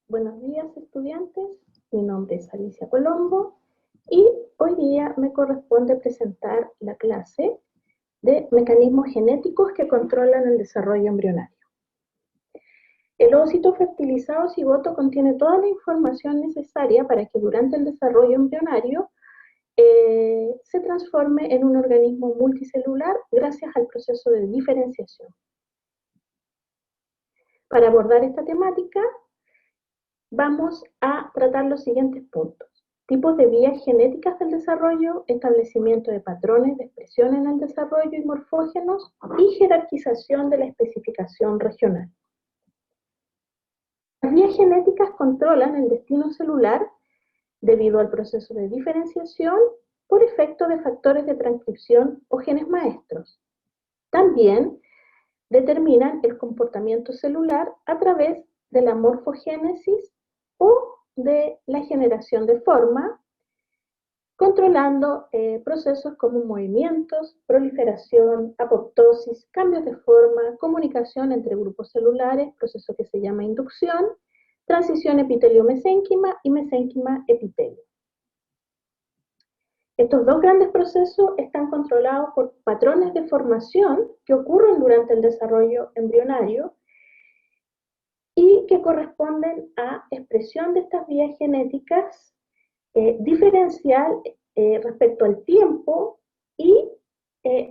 Buenos días, estudiantes. Mi nombre es Alicia Colombo y hoy día me corresponde presentar la clase de mecanismos genéticos que controlan el desarrollo embrionario. El ovocito fertilizado cigoto contiene toda la información necesaria para que durante el desarrollo embrionario se transforme en un organismo multicelular gracias al proceso de diferenciación. Para abordar esta temática, vamos a tratar los siguientes puntos: tipos de vías genéticas del desarrollo, establecimiento de patrones de expresión en el desarrollo y morfógenos, y jerarquización de la especificación regional. Las vías genéticas controlan el destino celular debido al proceso de diferenciación por efecto de factores de transcripción o genes maestros. También determinan el comportamiento celular a través de la morfogénesis o de la generación de forma, controlando procesos como movimientos, proliferación, apoptosis, cambios de forma, comunicación entre grupos celulares, proceso que se llama inducción, transición epitelio-mesénquima y mesénquima-epitelio. Estos dos grandes procesos están controlados por patrones de formación que ocurren durante el desarrollo embrionario y que corresponden a expresión de estas vías genéticas diferencial respecto al tiempo y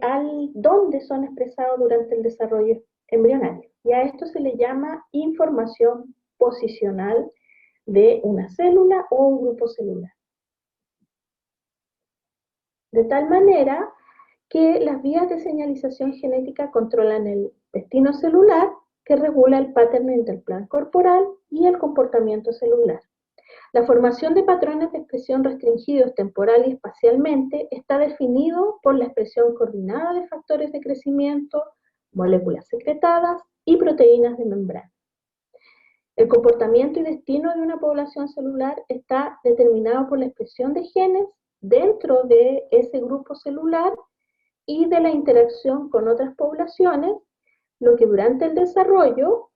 al dónde son expresados durante el desarrollo embrionario. Y a esto se le llama información posicional de una célula o un grupo celular. De tal manera que las vías de señalización genética controlan el destino celular, que regula el patterning del plan corporal y el comportamiento celular. La formación de patrones de expresión restringidos temporal y espacialmente está definido por la expresión coordinada de factores de crecimiento, moléculas secretadas y proteínas de membrana. El comportamiento y destino de una población celular está determinado por la expresión de genes dentro de ese grupo celular y de la interacción con otras poblaciones, lo que durante el desarrollo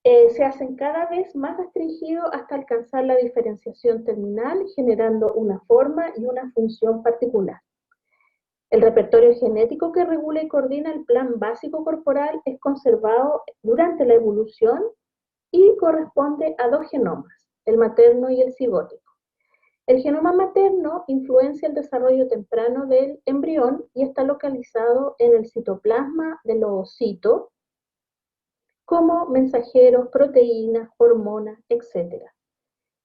se hacen cada vez más restringidos hasta alcanzar la diferenciación terminal, generando una forma y una función particular. El repertorio genético que regula y coordina el plan básico corporal es conservado durante la evolución y corresponde a dos genomas, el materno y el cigótico. El genoma materno influencia el desarrollo temprano del embrión y está localizado en el citoplasma del ovocito, como mensajeros, proteínas, hormonas, etc.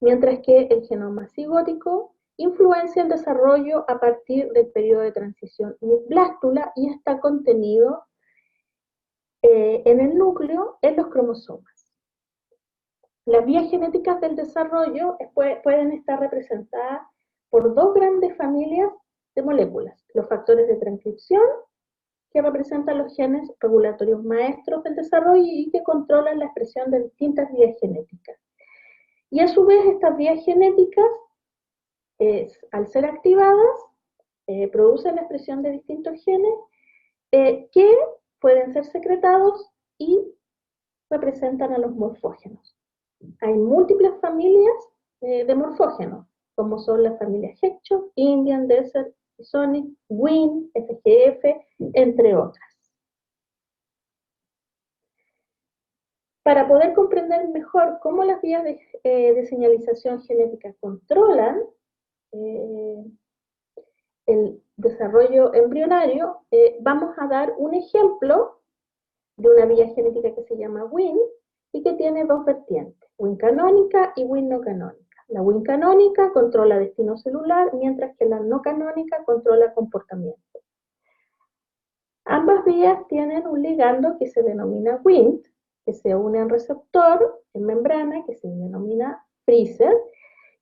Mientras que el genoma cigótico influencia el desarrollo a partir del periodo de transición blástula y está contenido en el núcleo, en los cromosomas. Las vías genéticas del desarrollo pueden estar representadas por dos grandes familias de moléculas: los factores de transcripción, que representan los genes regulatorios maestros del desarrollo y que controlan la expresión de distintas vías genéticas. Y a su vez estas vías genéticas, al ser activadas, producen la expresión de distintos genes que pueden ser secretados y representan a los morfógenos. Hay múltiples familias de morfógenos, como son las familias Hedgehog, Indian, Desert, Sonic, Win, FGF, entre otras. Para poder comprender mejor cómo las vías de señalización genética controlan el desarrollo embrionario, vamos a dar un ejemplo de una vía genética que se llama Win y que tiene dos vertientes: Win canónica y Win no canónica. La Win canónica controla destino celular, mientras que la no canónica controla comportamiento. Ambas vías tienen un ligando que se denomina Wnt, que se une al receptor en membrana, que se denomina freezer,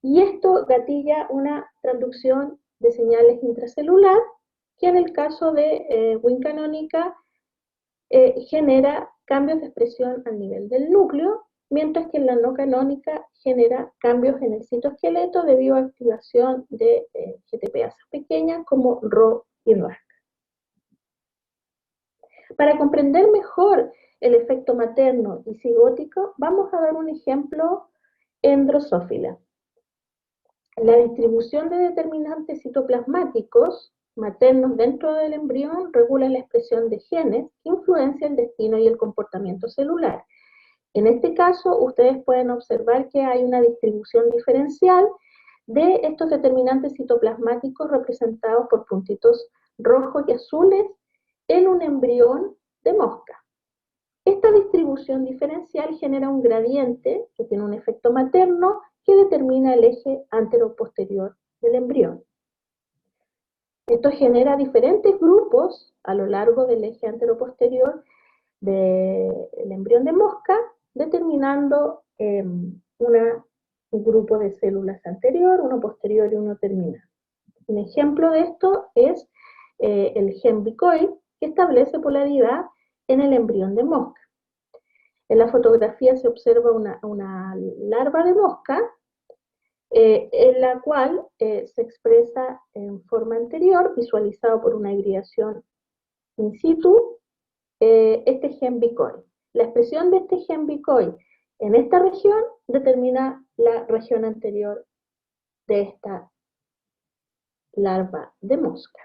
y esto gatilla una transducción de señales intracelular, que en el caso de Wnt canónica genera cambios de expresión al nivel del núcleo, mientras que en la no canónica genera cambios en el citoesqueleto debido a activación de GTPasas pequeñas como Rho y RAC. Para comprender mejor el efecto materno y cigótico, vamos a dar un ejemplo en Drosophila. La distribución de determinantes citoplasmáticos maternos dentro del embrión regula la expresión de genes que influencian el destino y el comportamiento celular. En este caso, ustedes pueden observar que hay una distribución diferencial de estos determinantes citoplasmáticos representados por puntitos rojos y azules en un embrión de mosca. Esta distribución diferencial genera un gradiente que tiene un efecto materno que determina el eje antero-posterior del embrión. Esto genera diferentes grupos a lo largo del eje antero-posterior del embrión de mosca, determinando un grupo de células anterior, uno posterior y uno terminal. Un ejemplo de esto es el gen bicoid, que establece polaridad en el embrión de mosca. En la fotografía se observa una larva de mosca, en la cual se expresa en forma anterior, visualizado por una hibridación in situ, este gen bicoid. La expresión de este gen bicoid en esta región determina la región anterior de esta larva de mosca.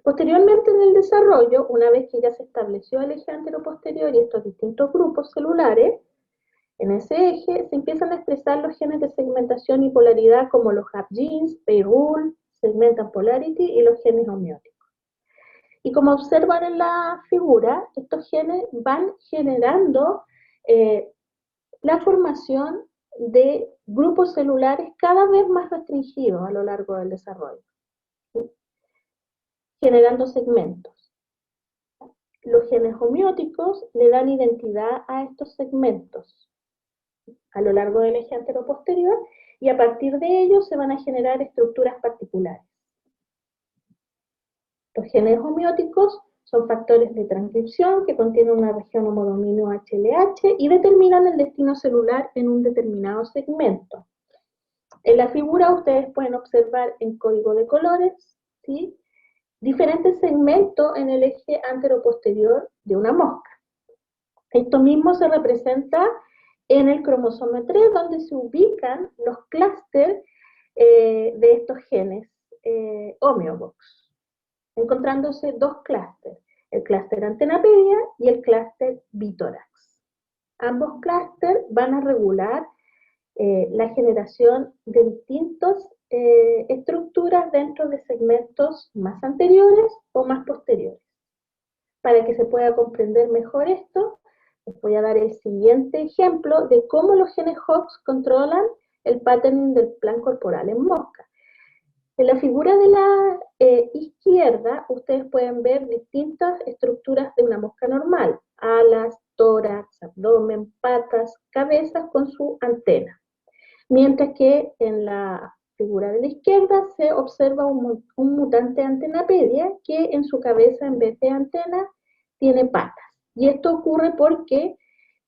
Posteriormente en el desarrollo, una vez que ya se estableció el eje antero-posterior y estos distintos grupos celulares, en ese eje se empiezan a expresar los genes de segmentación y polaridad como los HAP genes, payroll, segmentan polarity y los genes homeóticos. Y como observan en la figura, estos genes van generando la formación de grupos celulares cada vez más restringidos a lo largo del desarrollo, ¿sí? Generando segmentos. Los genes homeóticos le dan identidad a estos segmentos a lo largo del eje antero-posterior y a partir de ellos se van a generar estructuras particulares. Los genes homeóticos son factores de transcripción que contienen una región homodominio HLH y determinan el destino celular en un determinado segmento. En la figura ustedes pueden observar en código de colores, ¿sí?, diferentes segmentos en el eje antero-posterior de una mosca. Esto mismo se representa en el cromosoma 3, donde se ubican los clústeres de estos genes homeobox, encontrándose dos clústeres, el clúster antenapedia y el clúster bitórax. Ambos clústeres van a regular la generación de distintas estructuras dentro de segmentos más anteriores o más posteriores. Para que se pueda comprender mejor esto, les voy a dar el siguiente ejemplo de cómo los genes Hox controlan el patterning del plan corporal en mosca. En la figura de la izquierda, ustedes pueden ver distintas estructuras de una mosca normal: alas, tórax, abdomen, patas, cabezas con su antena. Mientras que en la figura de la izquierda se observa un mutante antenapedia que en su cabeza, en vez de antena, tiene patas. Y esto ocurre porque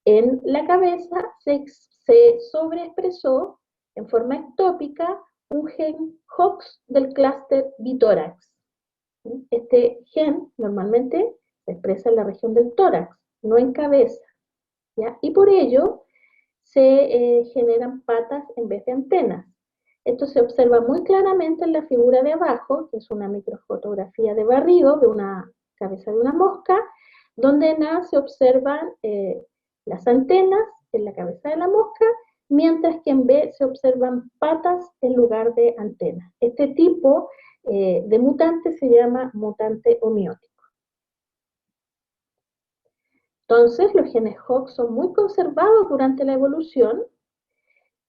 en la cabeza se sobreexpresó en forma ectópica un gen Hox del clúster bitórax. Este gen normalmente se expresa en la región del tórax, no en cabeza, ¿ya? Y por ello se generan patas en vez de antenas. Esto se observa muy claramente en la figura de abajo, que es una microfotografía de barrido de una cabeza de una mosca, donde en A se observan las antenas en la cabeza de la mosca, mientras que en B se observan patas en lugar de antenas. Este tipo de mutante se llama mutante homeótico. Entonces, los genes Hox son muy conservados durante la evolución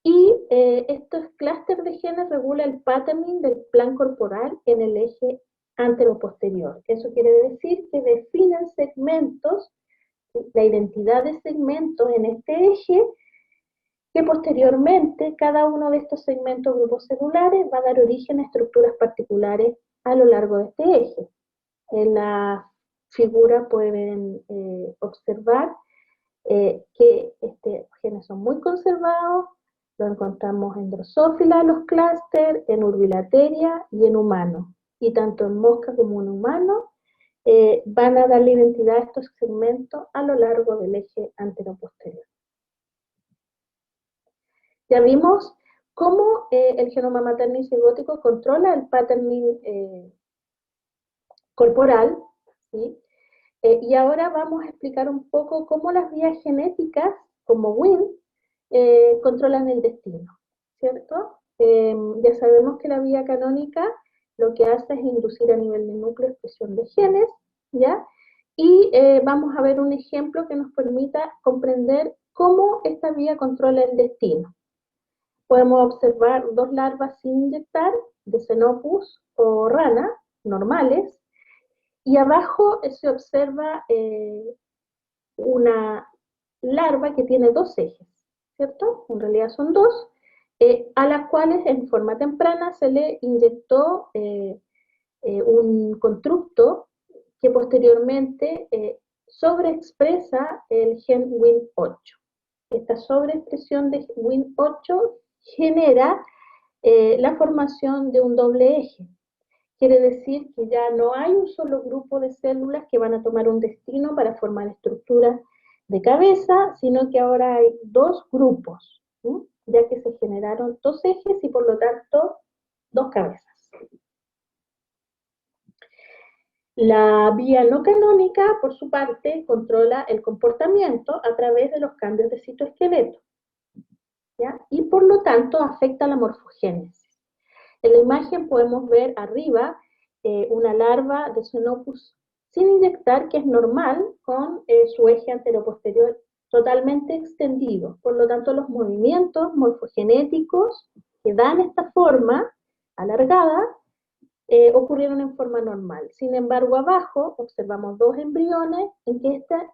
y estos clústeres de genes regulan el patterning del plan corporal en el eje antero-posterior. Eso quiere decir que definen segmentos, la identidad de segmentos en este eje, que posteriormente cada uno de estos segmentos grupos celulares va a dar origen a estructuras particulares a lo largo de este eje. En la figura pueden observar que estos genes son muy conservados. Lo encontramos en Drosophila, los clústeres, en Urbilateria y en humanos. Y tanto en mosca como en humanos van a darle identidad a estos segmentos a lo largo del eje antero-posterior. Ya vimos cómo el genoma materno y cigótico controla el patterning corporal, ¿sí? Y ahora vamos a explicar un poco cómo las vías genéticas, como WIN, controlan el destino, ¿cierto? Ya sabemos que la vía canónica lo que hace es inducir a nivel de núcleo expresión de genes, ¿ya? Y vamos a ver un ejemplo que nos permita comprender cómo esta vía controla el destino. Podemos observar dos larvas sin inyectar, de Xenopus o rana, normales, y abajo se observa una larva que tiene dos ejes, ¿cierto? En realidad son dos, a las cuales en forma temprana se le inyectó un constructo que posteriormente sobreexpresa el gen Win8. Esta sobreexpresión de Win8 genera la formación de un doble eje. Quiere decir que ya no hay un solo grupo de células que van a tomar un destino para formar estructuras de cabeza, sino que ahora hay dos grupos, ¿sí? Ya que se generaron dos ejes y por lo tanto dos cabezas. La vía no canónica, por su parte, controla el comportamiento a través de los cambios de citoesqueleto, ¿ya? Y por lo tanto afecta la morfogénesis. En la imagen podemos ver arriba una larva de Xenopus sin inyectar, que es normal, con su eje anteroposterior totalmente extendido. Por lo tanto, los movimientos morfogenéticos que dan esta forma alargada ocurrieron en forma normal. Sin embargo, abajo observamos dos embriones en que esta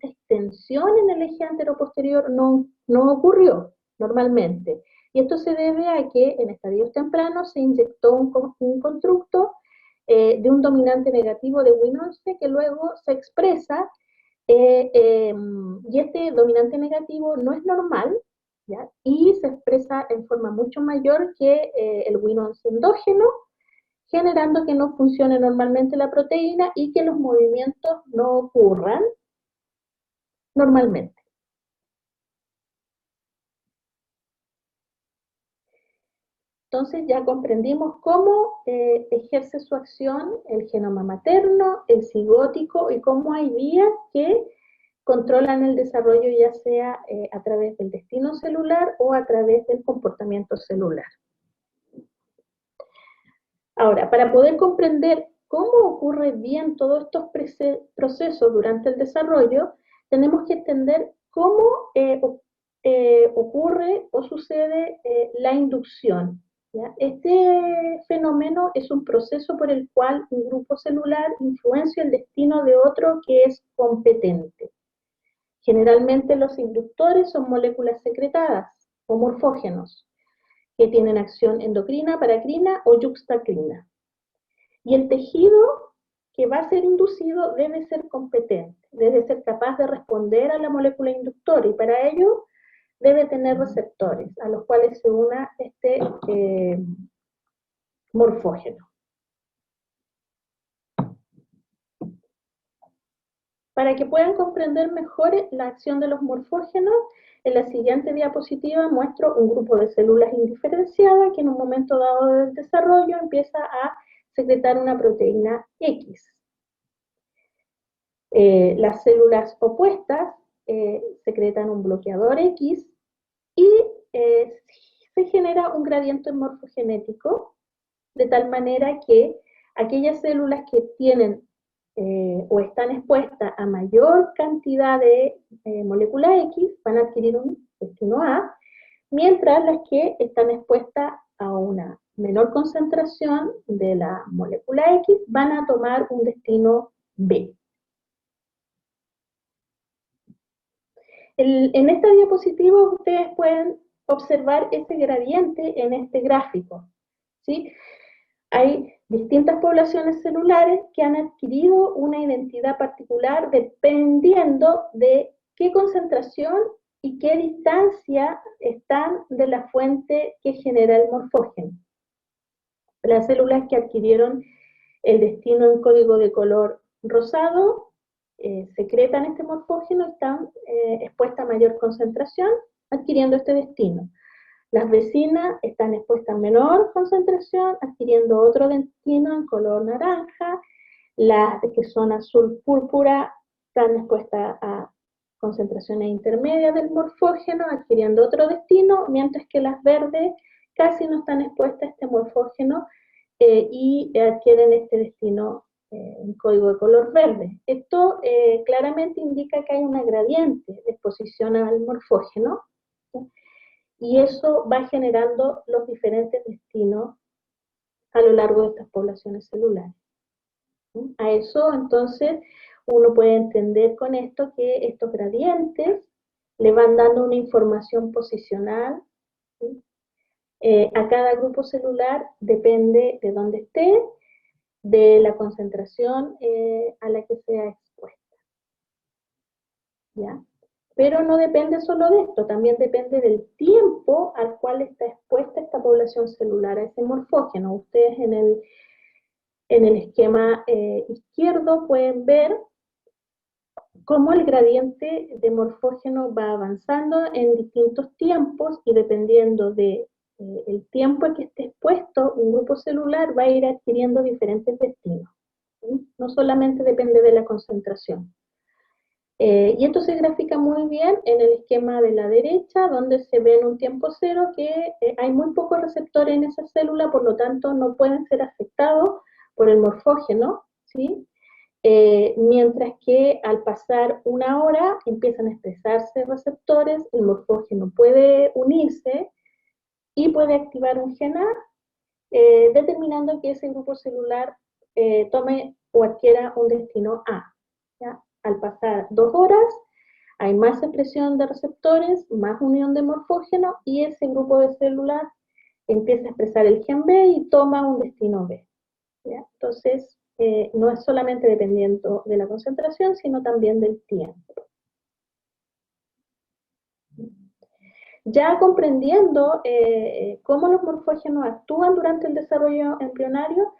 extensión en el eje anteroposterior no ocurrió normalmente. Y esto se debe a que en estadios tempranos se inyectó un constructo de un dominante negativo de Win11 que luego se expresa, y este dominante negativo no es normal, ¿ya? Y se expresa en forma mucho mayor que el Win11 endógeno, generando que no funcione normalmente la proteína y que los movimientos no ocurran normalmente. Entonces ya comprendimos cómo ejerce su acción el genoma materno, el cigótico y cómo hay vías que controlan el desarrollo, ya sea a través del destino celular o a través del comportamiento celular. Ahora, para poder comprender cómo ocurre bien todos estos procesos durante el desarrollo, tenemos que entender cómo ocurre o sucede la inducción, ¿ya? Este fenómeno es un proceso por el cual un grupo celular influencia el destino de otro que es competente. Generalmente los inductores son moléculas secretadas o morfógenos que tienen acción endocrina, paracrina o yuxtacrina. Y el tejido que va a ser inducido debe ser competente, debe ser capaz de responder a la molécula inductora y para ello debe tener receptores a los cuales se una este morfógeno. Para que puedan comprender mejor la acción de los morfógenos, en la siguiente diapositiva muestro un grupo de células indiferenciadas que en un momento dado del desarrollo empieza a secretar una proteína X. Las células opuestas secretan un bloqueador X y se genera un gradiente morfogenético de tal manera que aquellas células que tienen o están expuestas a mayor cantidad de molécula X van a adquirir un destino A, mientras las que están expuestas a una menor concentración de la molécula X van a tomar un destino B. En esta diapositiva ustedes pueden observar ese gradiente en este gráfico, ¿sí? Hay distintas poblaciones celulares que han adquirido una identidad particular dependiendo de qué concentración y qué distancia están de la fuente que genera el morfógeno. Las células que adquirieron el destino en código de color rosado secretan este morfógeno, están expuestas a mayor concentración, adquiriendo este destino. Las vecinas están expuestas a menor concentración, adquiriendo otro destino en color naranja. Las que son azul púrpura están expuestas a concentraciones intermedias del morfógeno, adquiriendo otro destino, mientras que las verdes casi no están expuestas a este morfógeno y adquieren este destino en código de color verde. Esto claramente indica que hay una gradiente de exposición al morfógeno, ¿sí? Y eso va generando los diferentes destinos a lo largo de estas poblaciones celulares. ¿Sí? A eso, entonces, uno puede entender con esto que estos gradientes le van dando una información posicional, ¿sí? A cada grupo celular depende de dónde esté, de la concentración a la que sea expuesta, ¿ya? Pero no depende solo de esto, también depende del tiempo al cual está expuesta esta población celular a ese morfógeno. Ustedes en el esquema izquierdo pueden ver cómo el gradiente de morfógeno va avanzando en distintos tiempos y dependiendo de el tiempo en que esté expuesto un grupo celular va a ir adquiriendo diferentes destinos, ¿sí? No solamente depende de la concentración. Y esto se grafica muy bien en el esquema de la derecha, donde se ve en un tiempo cero que hay muy pocos receptores en esa célula, por lo tanto no pueden ser afectados por el morfógeno, ¿sí? Mientras que al pasar una hora empiezan a expresarse receptores, el morfógeno puede unirse y puede activar un gen A, determinando que ese grupo celular tome o adquiera un destino A, ¿ya? Al pasar 2 horas hay más expresión de receptores, más unión de morfógeno y ese grupo de células empieza a expresar el gen B y toma un destino B, ¿ya? Entonces, no es solamente dependiendo de la concentración, sino también del tiempo. Ya comprendiendo cómo los morfógenos actúan durante el desarrollo embrionario,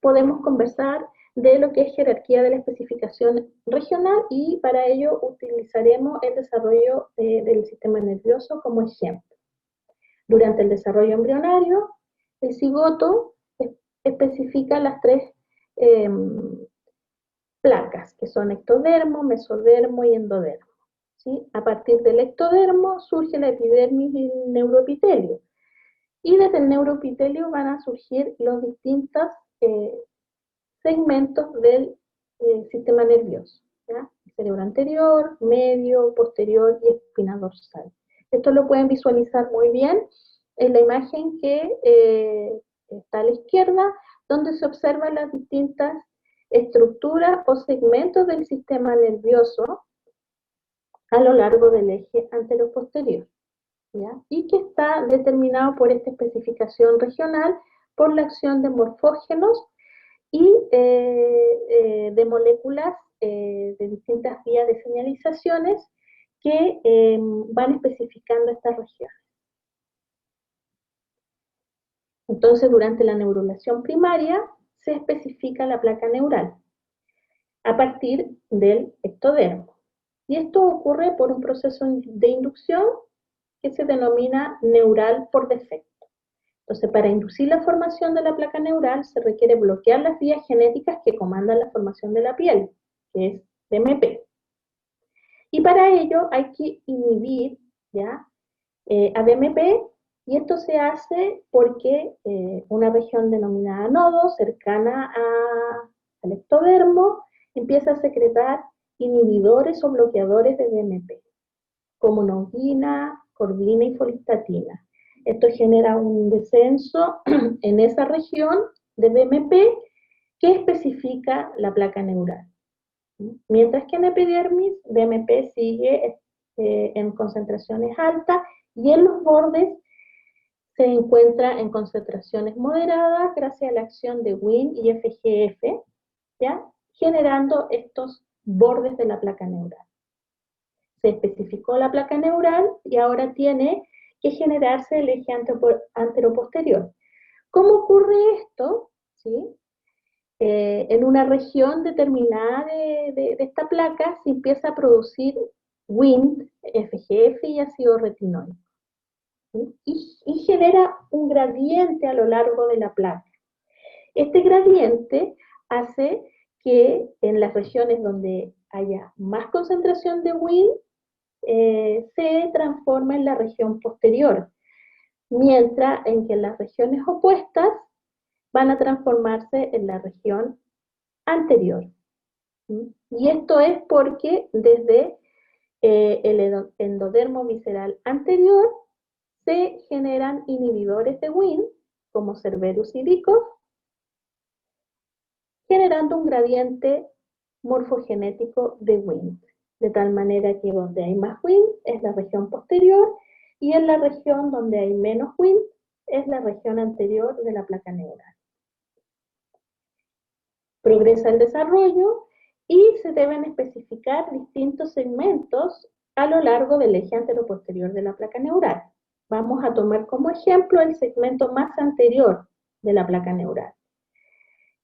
podemos conversar de lo que es jerarquía de la especificación regional y para ello utilizaremos el desarrollo del sistema nervioso como ejemplo. Durante el desarrollo embrionario, el cigoto especifica las tres eh, placas, que son ectodermo, mesodermo y endodermo, ¿sí? A partir del ectodermo surge la epidermis y el neuroepitelio. Y desde el neuroepitelio van a surgir los distintos segmentos del sistema nervioso, ¿ya? El cerebro anterior, medio, posterior y espina dorsal. Esto lo pueden visualizar muy bien en la imagen que está a la izquierda, donde se observan las distintas estructuras o segmentos del sistema nervioso a lo largo del eje anteroposterior, ¿ya? Y que está determinado por esta especificación regional por la acción de morfógenos y de moléculas de distintas vías de señalizaciones que van especificando estas regiones. Entonces, durante la neurulación primaria se especifica la placa neural a partir del ectodermo. Y esto ocurre por un proceso de inducción que se denomina neural por defecto. Entonces, para inducir la formación de la placa neural se requiere bloquear las vías genéticas que comandan la formación de la piel, que es BMP. Y para ello hay que inhibir, ¿ya? A BMP, y esto se hace porque una región denominada nodo, cercana al ectodermo, empieza a secretar inhibidores o bloqueadores de BMP, como noguina, cordina y folistatina. Esto genera un descenso en esa región de BMP que especifica la placa neural. Mientras que en epidermis, BMP sigue en concentraciones altas y en los bordes se encuentra en concentraciones moderadas gracias a la acción de Wnt y FGF, ¿ya? Generando estos bordes de la placa neural. Se especificó la placa neural y ahora tiene que generarse el eje anteroposterior. ¿Cómo ocurre esto? ¿Sí? En una región determinada de esta placa se empieza a producir Wnt, FGF y ácido retinoico. ¿sí? Y genera un gradiente a lo largo de la placa. Este gradiente hace que en las regiones donde haya más concentración de Wnt, se transforma en la región posterior, mientras en que las regiones opuestas van a transformarse en la región anterior. Y esto es porque desde el endodermo visceral anterior se generan inhibidores de Wnt, como Cerberus y Dicot, generando un gradiente morfogenético de Wnt, de tal manera que donde hay más Wnt es la región posterior y en la región donde hay menos Wnt es la región anterior de la placa neural. Progresa el desarrollo y se deben especificar distintos segmentos a lo largo del eje anteroposterior de la placa neural. Vamos a tomar como ejemplo el segmento más anterior de la placa neural.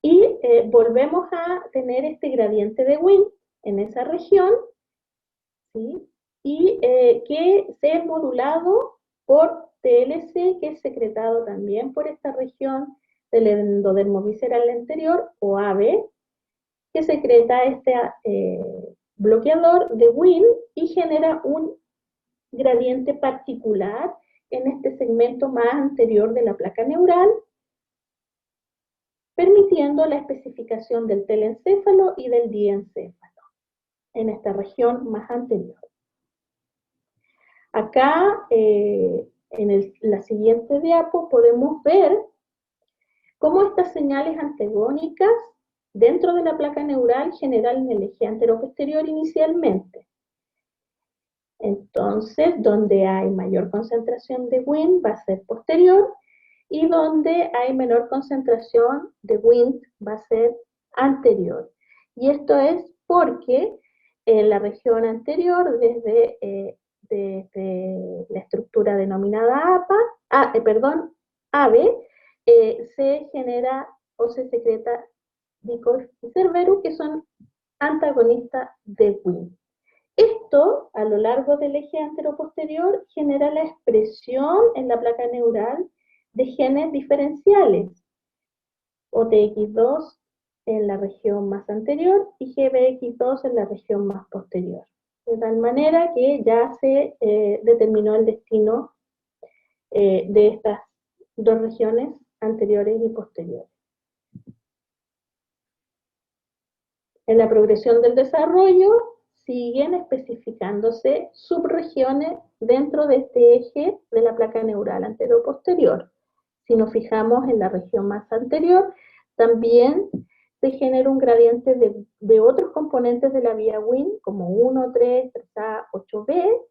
Y volvemos a tener este gradiente de Wnt en esa región, ¿sí? Y que se es modulado por TLC, que es secretado también por esta región del endodermo visceral anterior, o AB, que secreta este bloqueador de Wnt y genera un gradiente particular en este segmento más anterior de la placa neural, permitiendo la especificación del telencéfalo y del diencéfalo en esta región más anterior. Acá, en la siguiente diapo, podemos ver cómo estas señales antagónicas dentro de la placa neural generan el eje anteroposterior inicialmente. Entonces, donde hay mayor concentración de Wnt va a ser posterior, y donde hay menor concentración de Wnt va a ser anterior. Y esto es porque en la región anterior, desde la estructura denominada AB, se genera o se secreta Dicot y Cerberus, que son antagonistas de Wnt. Esto, a lo largo del eje anteroposterior, genera la expresión en la placa neural de genes diferenciales, OTX2 en la región más anterior y GBX2 en la región más posterior. De tal manera que ya se determinó el destino de estas dos regiones anteriores y posteriores. En la progresión del desarrollo siguen especificándose subregiones dentro de este eje de la placa neural anteroposterior. Si nos fijamos en la región más anterior, también se genera un gradiente de otros componentes de la vía Wnt, como 1, 3, 3A, 8B,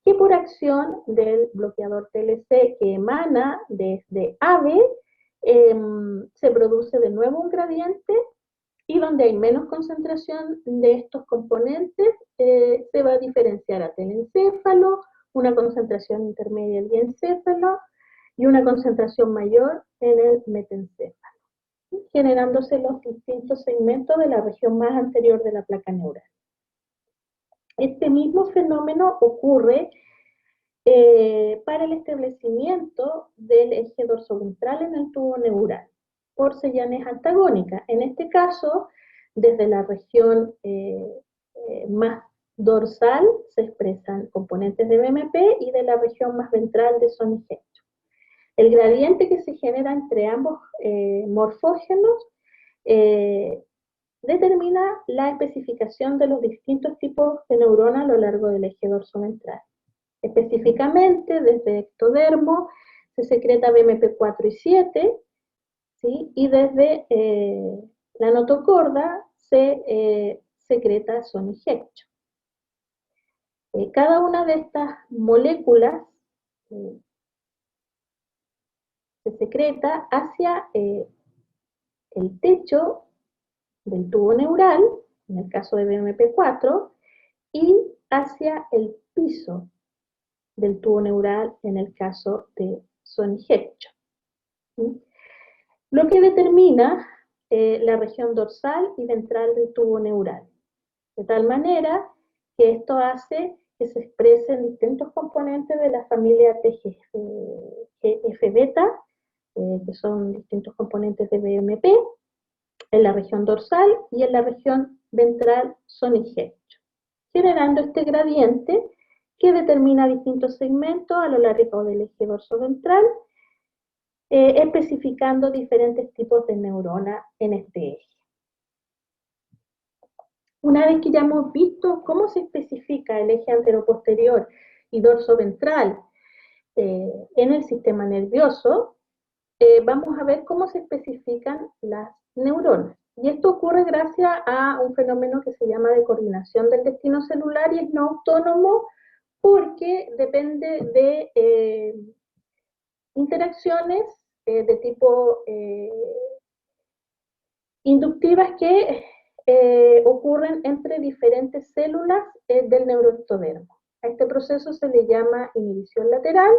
que por acción del bloqueador TLC que emana desde AB, se produce de nuevo un gradiente, y donde hay menos concentración de estos componentes, se va a diferenciar a telencéfalo, una concentración intermedia en diencéfalo y una concentración mayor en el metencéfalo, generándose los distintos segmentos de la región más anterior de la placa neural. Este mismo fenómeno ocurre para el establecimiento del eje dorsoventral en el tubo neural por señales antagónicas. En este caso, desde la región más dorsal se expresan componentes de BMP y de la región más ventral de Sony-Hector. El gradiente que se genera entre ambos morfógenos determina la especificación de los distintos tipos de neuronas a lo largo del eje dorsoventral. Específicamente, desde ectodermo se secreta BMP4 y 7, ¿sí? Y desde la notocorda se secreta Sony-Hector. Cada una de estas moléculas se secreta hacia el techo del tubo neural, en el caso de BMP4, y hacia el piso del tubo neural en el caso de Sony-Hector. ¿Sí? Lo que determina la región dorsal y ventral del tubo neural. De tal manera que esto hace que se expresa en distintos componentes de la familia TGF-beta, que son distintos componentes de BMP, en la región dorsal y en la región ventral Sony-Hedge, generando este gradiente que determina distintos segmentos a lo largo del eje dorso-ventral, especificando diferentes tipos de neuronas en este eje. Una vez que ya hemos visto cómo se especifica el eje anteroposterior y dorso-ventral en el sistema nervioso, vamos a ver cómo se especifican las neuronas. Y esto ocurre gracias a un fenómeno que se llama de coordinación del destino celular y es no autónomo porque depende de interacciones de tipo inductivas que ocurren entre diferentes células del neuroectodermo. A este proceso se le llama inhibición lateral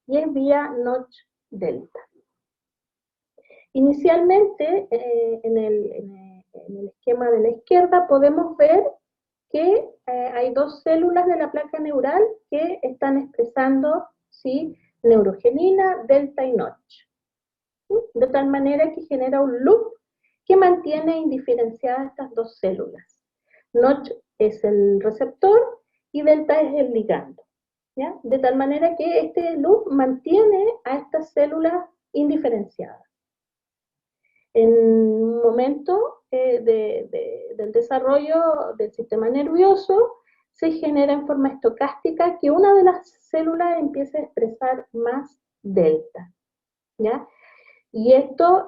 y es vía Notch delta. Inicialmente, en el esquema de la izquierda podemos ver que hay dos células de la placa neural que están expresando, ¿sí?, neurogenina, delta y Notch. De tal manera que genera un loop que mantiene indiferenciadas estas dos células. Notch es el receptor y delta es el ligando, ¿ya? De tal manera que este loop mantiene a estas células indiferenciadas. En un momento del desarrollo del sistema nervioso se genera en forma estocástica que una de las células empiece a expresar más delta, ¿ya? Y esto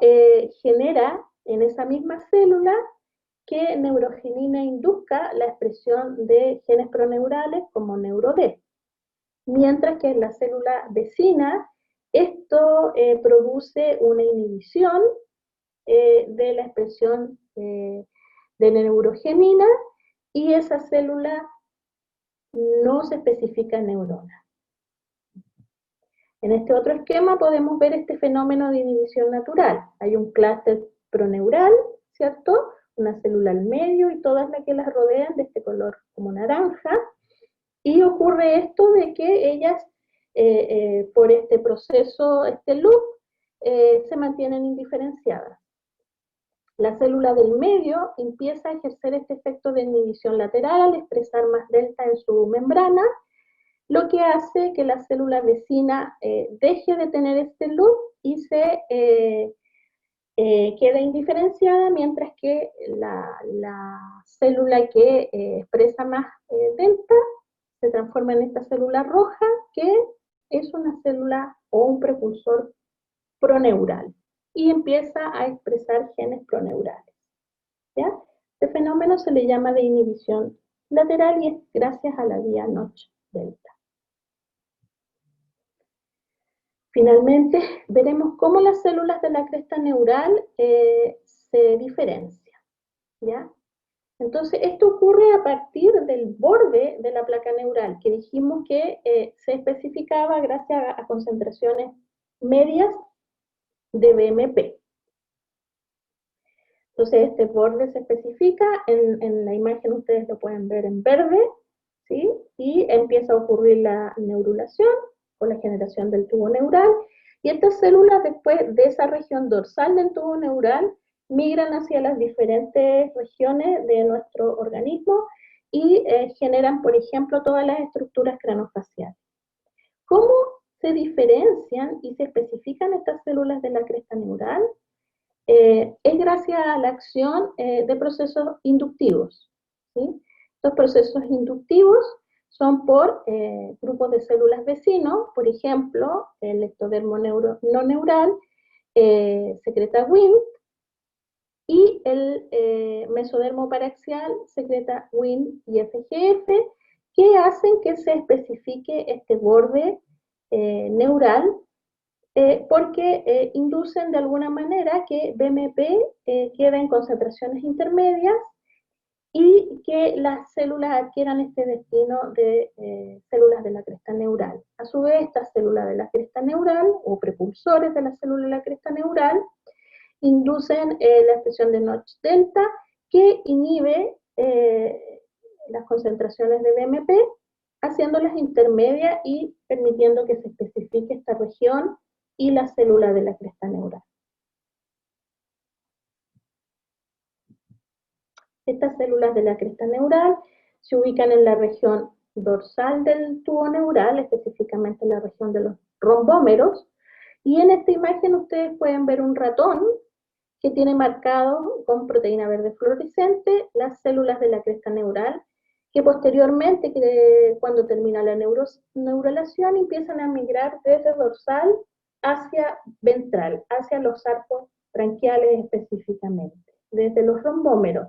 genera en esa misma célula que neurogenina induzca la expresión de genes proneurales como NeuroD. Mientras que en la célula vecina, esto produce una inhibición de la expresión de neurogenina y esa célula no se especifica neurona. En este otro esquema podemos ver este fenómeno de inhibición natural. Hay un clúster proneural, ¿cierto? Una célula al medio y todas las que las rodean de este color como naranja. Y ocurre esto de que ellas, por este proceso, este loop, se mantienen indiferenciadas. La célula del medio empieza a ejercer este efecto de inhibición lateral al expresar más delta en su membrana, lo que hace que la célula vecina deje de tener este loop y se quede indiferenciada, mientras que la célula que expresa más delta se transforma en esta célula roja, que es una célula o un precursor proneural, y empieza a expresar genes proneurales, ¿ya? Este fenómeno se le llama de inhibición lateral y es gracias a la vía Notch delta. Finalmente, veremos cómo las células de la cresta neural se diferencian, ¿ya? Entonces, esto ocurre a partir del borde de la placa neural, que dijimos que se especificaba gracias a concentraciones medias de BMP. Entonces, este borde se especifica, en la imagen ustedes lo pueden ver en verde, ¿sí? Y empieza a ocurrir la neurulación o la generación del tubo neural, y estas células después de esa región dorsal del tubo neural migran hacia las diferentes regiones de nuestro organismo y generan, por ejemplo, todas las estructuras cranofaciales. ¿Cómo se diferencian y se especifican estas células de la cresta neural? Es gracias a la acción de procesos inductivos, ¿sí? Estos procesos inductivos son por grupos de células vecinos, por ejemplo, el ectodermo no neural secreta Wnt y el mesodermo paraxial secreta Wnt y FGF, que hacen que se especifique este borde neural porque inducen de alguna manera que BMP queda en concentraciones intermedias y que las células adquieran este destino de células de la cresta neural. A su vez, estas células de la cresta neural, o precursores de la célula de la cresta neural, inducen la expresión de Notch delta, que inhibe las concentraciones de BMP haciéndolas intermedias y permitiendo que se especifique esta región y la célula de la cresta neural. Estas células de la cresta neural se ubican en la región dorsal del tubo neural, específicamente en la región de los rombómeros, y en esta imagen ustedes pueden ver un ratón que tiene marcado con proteína verde fluorescente las células de la cresta neural, que posteriormente, cuando termina la neurulación, empiezan a migrar desde dorsal hacia ventral, hacia los arcos branquiales específicamente, desde los rombómeros.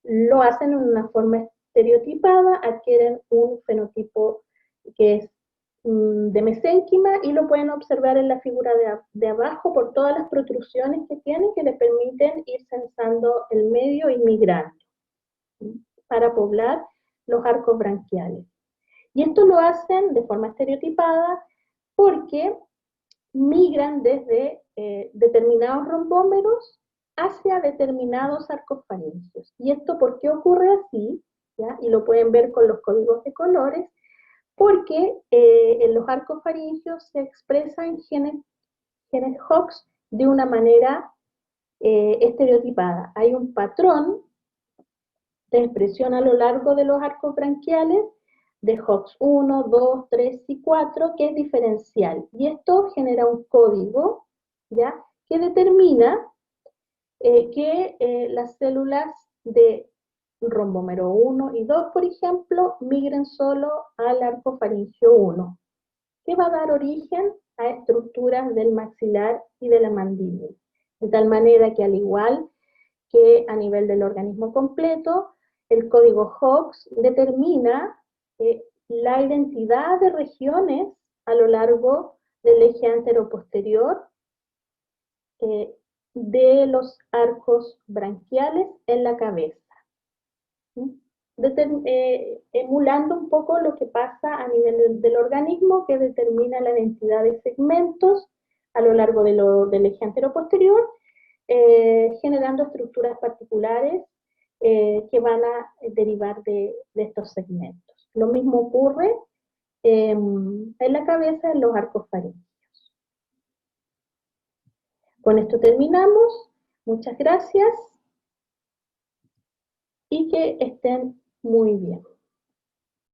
Lo hacen en una forma estereotipada, adquieren un fenotipo que es de mesénquima y lo pueden observar en la figura de abajo por todas las protrusiones que tiene que le permiten ir censando el medio y migrando para poblar los arcos branquiales. Y esto lo hacen de forma estereotipada porque migran desde determinados rombómeros hacia determinados arcos faringios. ¿Y esto por qué ocurre así? ¿Ya? Y lo pueden ver con los códigos de colores, porque en los arcos faringios se expresan genes HOX de una manera estereotipada. Hay un patrón de expresión a lo largo de los arcos branquiales de HOX 1, 2, 3 y 4, que es diferencial. Y esto genera un código, ¿ya?, que determina que las células de rombómero 1 y 2, por ejemplo, migren solo al arco faringio 1, que va a dar origen a estructuras del maxilar y de la mandíbula. De tal manera que, al igual que a nivel del organismo completo, el código HOX determina la identidad de regiones a lo largo del eje anteroposterior de los arcos branquiales en la cabeza, emulando un poco lo que pasa a nivel del organismo, que determina la identidad de segmentos a lo largo del eje anteroposterior, generando estructuras particulares que van a derivar de estos segmentos. Lo mismo ocurre en la cabeza, en los arcos faríngeos. Con esto terminamos. Muchas gracias y que estén muy bien.